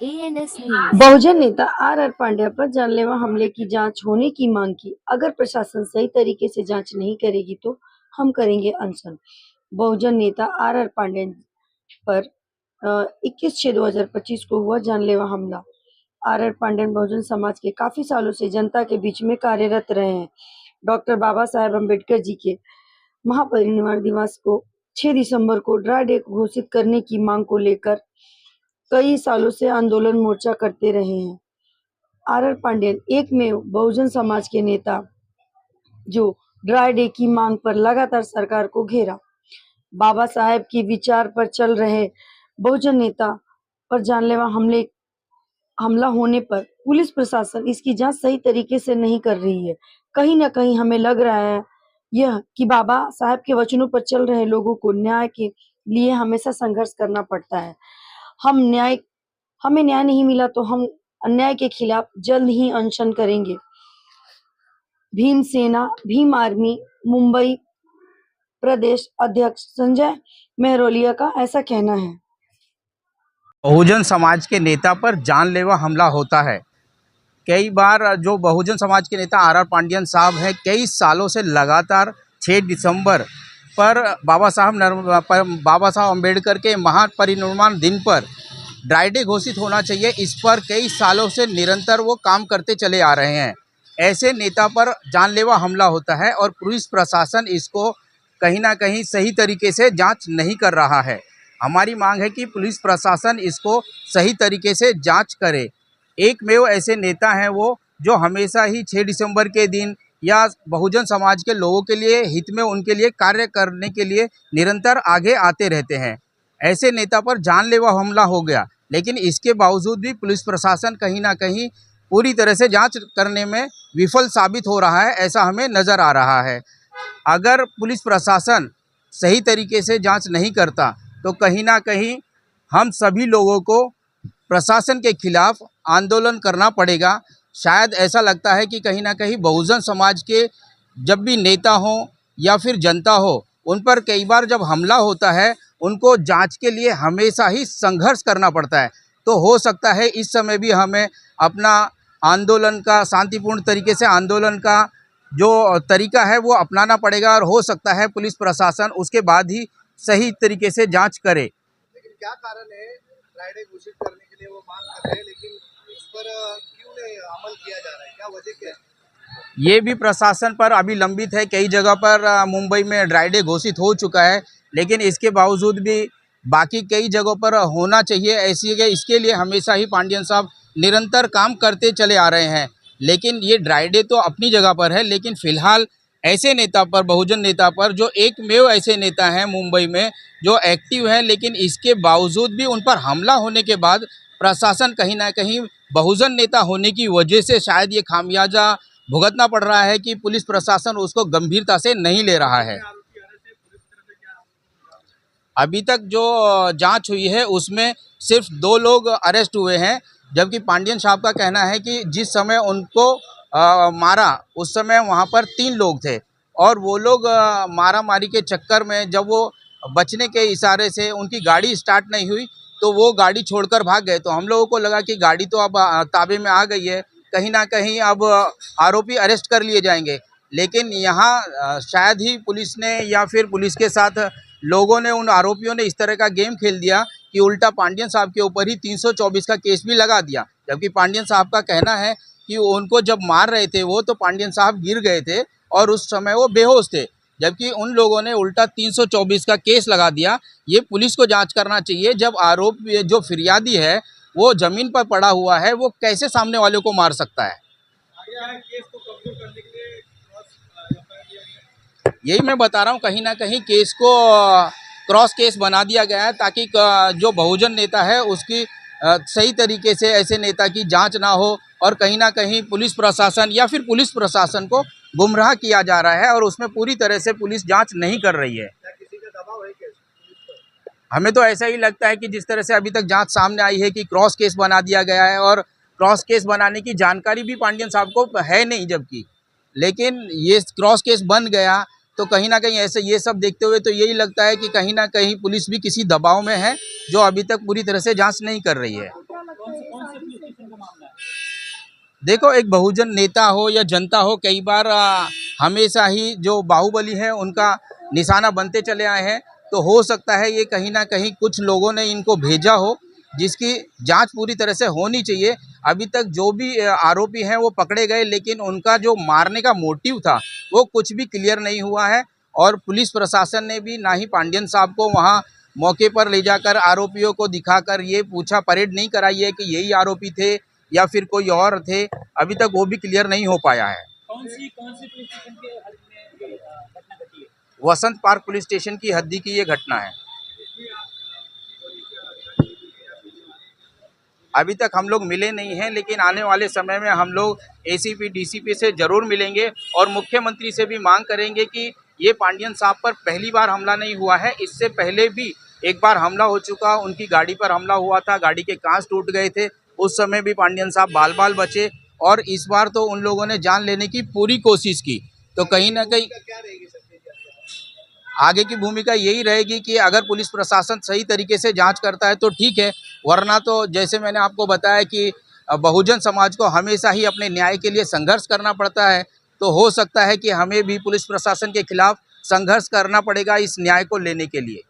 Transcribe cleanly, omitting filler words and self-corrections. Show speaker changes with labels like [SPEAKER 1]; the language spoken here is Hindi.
[SPEAKER 1] ANS news.
[SPEAKER 2] बहुजन नेता आर पांड्या पर जानलेवा हमले की जांच होने की मांग की। अगर प्रशासन सही तरीके से जांच नहीं करेगी तो हम करेंगे अनशन। बहुजन नेता आर पांड्या पर 21/6/2025 को हुआ जानलेवा हमला। आर पांड्यन बहुजन समाज के काफी सालों से जनता के बीच में कार्यरत रहे हैं। डॉक्टर बाबा साहेब अम्बेडकर जी के महापरिनिर्वाण दिवस को 6 दिसंबर को ड्राई डे घोषित करने की मांग को लेकर कई सालों से आंदोलन मोर्चा करते रहे हैं। आर पांड्यन एकमेव बहुजन समाज के नेता जो ड्राई डे की मांग पर लगातार सरकार को घेरा। बाबा साहेब की विचार पर चल रहे बहुजन नेता पर जानलेवा हमला होने पर पुलिस प्रशासन इसकी जांच सही तरीके से नहीं कर रही है। कहीं ना कहीं हमें लग रहा है यह कि बाबा साहेब के वचनों पर चल रहे लोगों को न्याय के लिए हमेशा संघर्ष करना पड़ता है। हमें न्याय नहीं मिला तो हम अन्याय के खिलाफ जल्द ही अनशन करेंगे। भीम सेना भीम आर्मी मुंबई प्रदेश अध्यक्ष संजय मेहरोलिया का ऐसा कहना है।
[SPEAKER 3] बहुजन समाज के नेता पर जानलेवा हमला होता है। कई बार जो बहुजन समाज के नेता आर पांड्यन साहब हैं, कई सालों से लगातार 6 दिसंबर पर बाबा साहब अम्बेडकर के महापरिनिर्वाण दिन पर ड्राई डे घोषित होना चाहिए, इस पर कई सालों से निरंतर वो काम करते चले आ रहे हैं। ऐसे नेता पर जानलेवा हमला होता है और पुलिस प्रशासन इसको कहीं ना कहीं सही तरीके से जांच नहीं कर रहा है। हमारी मांग है कि पुलिस प्रशासन इसको सही तरीके से जांच करे। एकमेव ऐसे नेता हैं वो जो हमेशा ही 6 दिसंबर के दिन या बहुजन समाज के लोगों के लिए हित में उनके लिए कार्य करने के लिए निरंतर आगे आते रहते हैं। ऐसे नेता पर जानलेवा हमला हो गया, लेकिन इसके बावजूद भी पुलिस प्रशासन कहीं ना कहीं पूरी तरह से जांच करने में विफल साबित हो रहा है, ऐसा हमें नज़र आ रहा है। अगर पुलिस प्रशासन सही तरीके से जांच नहीं करता तो कहीं ना कहीं हम सभी लोगों को प्रशासन के खिलाफ आंदोलन करना पड़ेगा। शायद ऐसा लगता है कि कहीं ना कहीं बहुजन समाज के जब भी नेता हो या फिर जनता हो, उन पर कई बार जब हमला होता है उनको जांच के लिए हमेशा ही संघर्ष करना पड़ता है। तो हो सकता है इस समय भी हमें अपना आंदोलन का शांतिपूर्ण तरीके से आंदोलन का जो तरीका है वो अपनाना पड़ेगा और हो सकता है पुलिस प्रशासन उसके बाद ही सही तरीके से जांच करे।
[SPEAKER 4] लेकिन क्या कारण है ड्राई डे घोषित करने के लिए वो मांग कर रहे हैं, लेकिन उस पर क्यों नहीं अमल किया जा रहा है? क्या वजह क्या है?
[SPEAKER 3] ये भी प्रशासन पर अभी लंबित है। कई जगह पर मुंबई में ड्राई डे घोषित हो चुका है, लेकिन इसके बावजूद भी बाकी कई जगहों पर होना चाहिए। ऐसी है इसके लिए हमेशा ही पांड्यन साहब निरंतर काम करते चले आ रहे हैं। लेकिन ये ड्राई डे तो अपनी जगह पर है, लेकिन फ़िलहाल ऐसे नेता पर, बहुजन नेता पर, जो एकमेव ऐसे नेता हैं मुंबई में जो एक्टिव हैं, लेकिन इसके बावजूद भी उन पर हमला होने के बाद प्रशासन कहीं ना कहीं बहुजन नेता होने की वजह से शायद ये खामियाजा भुगतना पड़ रहा है कि पुलिस प्रशासन उसको गंभीरता से नहीं ले रहा है। अभी तक जो जांच हुई है उसमें सिर्फ 2 लोग अरेस्ट हुए हैं, जबकि पांड्यन साहब का कहना है कि जिस समय उनको मारा उस समय वहां पर 3 लोग थे और वो लोग मारामारी के चक्कर में जब वो बचने के इशारे से उनकी गाड़ी स्टार्ट नहीं हुई तो वो गाड़ी छोड़कर भाग गए। तो हम लोगों को लगा कि गाड़ी तो अब ताबे में आ गई है, कहीं ना कहीं अब आरोपी अरेस्ट कर लिए जाएंगे। लेकिन यहाँ शायद ही पुलिस ने या फिर पुलिस के साथ लोगों ने, उन आरोपियों ने इस तरह का गेम खेल दिया कि उल्टा पांड्यन साहब के ऊपर ही 324 का केस भी लगा दिया। जबकि पांड्यन साहब का कहना है कि उनको जब मार रहे थे वो तो पांड्यन साहब गिर गए थे और उस समय वो बेहोश थे, जबकि उन लोगों ने उल्टा 324 का केस लगा दिया। ये पुलिस को जांच करना चाहिए। जब आरोप जो फिरियादी है वो ज़मीन पर पड़ा हुआ है, वो कैसे सामने वाले को मार सकता है? यही मैं बता रहा हूँ, कहीं ना कहीं केस को क्रॉस केस बना दिया गया है ताकि जो बहुजन नेता है उसकी सही तरीके से ऐसे नेता की जांच ना हो और कहीं ना कहीं पुलिस प्रशासन या फिर पुलिस प्रशासन को गुमराह किया जा रहा है और उसमें पूरी तरह से पुलिस जांच नहीं कर रही है।
[SPEAKER 4] क्या किसी का दबाव है क्या पुलिस पर?
[SPEAKER 3] हमें तो ऐसा ही लगता है कि जिस तरह से अभी तक जांच सामने आई है कि क्रॉस केस बना दिया गया है और क्रॉस केस बनाने की जानकारी भी पांड्यन साहब को है नहीं, जबकि लेकिन ये क्रॉस केस बन गया तो कहीं ना कहीं ऐसे ये सब देखते हुए तो यही लगता है कि कहीं ना कहीं पुलिस भी किसी दबाव में है जो अभी तक पूरी तरह से जांच नहीं कर रही है। देखो, एक बहुजन नेता हो या जनता हो, कई बार हमेशा ही जो बाहुबली है उनका निशाना बनते चले आए हैं। तो हो सकता है ये कहीं ना कहीं कुछ लोगों ने इनको भेजा हो, जिसकी जांच पूरी तरह से होनी चाहिए। अभी तक जो भी आरोपी हैं वो पकड़े गए, लेकिन उनका जो मारने का मोटिव था वो कुछ भी क्लियर नहीं हुआ है। और पुलिस प्रशासन ने भी ना ही पांडियन साहब को वहाँ मौके पर ले जाकर आरोपियों को दिखाकर ये पूछा परेड नहीं कराई है कि यही आरोपी थे या फिर कोई और थे। अभी तक वो भी क्लियर नहीं हो पाया है।
[SPEAKER 1] कौन सी पुलिस स्टेशन के हद में ये घटना घटी है?
[SPEAKER 3] वसंत पार्क पुलिस स्टेशन की हद्दी की ये घटना है। अभी तक हम लोग मिले नहीं हैं, लेकिन आने वाले समय में हम लोग एसीपी डीसीपी से जरूर मिलेंगे और मुख्यमंत्री से भी मांग करेंगे कि ये पांडियन साहब पर पहली बार हमला नहीं हुआ है। इससे पहले भी एक बार हमला हो चुका, उनकी गाड़ी पर हमला हुआ था, गाड़ी के कांच टूट गए थे, उस समय भी पांडियन साहब बाल बाल बचे। और इस बार तो उन लोगों ने जान लेने की पूरी कोशिश की। तो कहीं ना कहीं
[SPEAKER 4] क्या रहेगी सर?
[SPEAKER 3] आगे की भूमिका यही रहेगी कि अगर पुलिस प्रशासन सही तरीके से जांच करता है तो ठीक है, वरना तो जैसे मैंने आपको बताया कि बहुजन समाज को हमेशा ही अपने न्याय के लिए संघर्ष करना पड़ता है। तो हो सकता है कि हमें भी पुलिस प्रशासन के खिलाफ संघर्ष करना पड़ेगा इस न्याय को लेने के लिए।